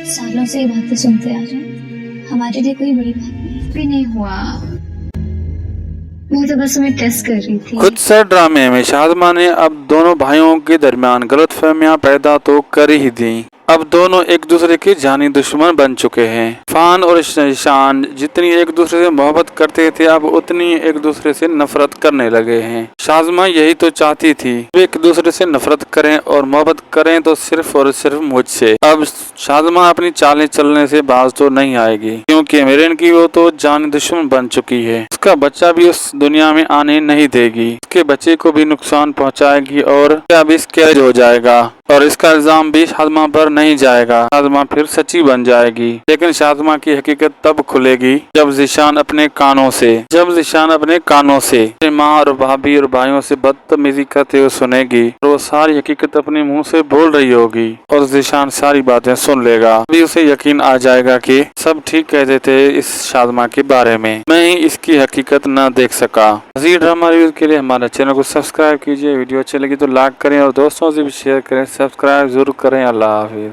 सालों से ये बातें सुनते आ रहे, हमारे लिए कोई बड़ी बात नहीं। भी नहीं हुआ, मैं तो बस हमें टेस्ट कर रही थी। कुछ सर ड्रामे में शाज़मा ने अब दोनों भाइयों के दरमियान गलतफहमियां पैदा तो कर ही दी। अब दोनों एक दूसरे के जानी दुश्मन बन चुके हैं। फान और ईशान जितनी एक दूसरे से मोहब्बत करते थे अब उतनी एक दूसरे से नफरत करने लगे हैं। शाज़मा यही तो चाहती थी, वे एक दूसरे से नफरत करें और मोहब्बत करें तो सिर्फ और सिर्फ मुझसे। अब शाज़मा अपनी चालें चलने से बाज तो नहीं आएगी, क्योंकि मेरन की वो तो जानी दुश्मन बन चुकी है। उसका बच्चा भी उस दुनिया में आने नहीं देगी, उसके बच्चे को भी नुकसान पहुंचाएगी और क्या भी कैद हो जाएगा और इसका इल्जाम भी शाज़मा पर नहीं जाएगा। शाज़मा फिर सच्ची बन जाएगी, लेकिन शाज़मा की हकीकत तब खुलेगी जब ज़ीशान अपने कानों से अपनी माँ और भाभी और भाइयों से बदतमीजी करते हुए सुनेगी और वो सारी हकीकत अपने मुंह से बोल रही होगी और ज़ीशान सारी बातें सुन लेगा। अभी उसे यकीन आ जाएगा कि सब ठीक कहते थे इस शाज़मा के बारे में, मैं ही इसकी हकीकत न देख सका। मज़ीद ड्रामा रिव्यू के लिए हमारे चैनल को सब्सक्राइब कीजिए। वीडियो अच्छी लगी तो लाइक करें और दोस्तों से भी शेयर करें। सब्सक्राइब जरूर करें। अल्लाह हाफिज़।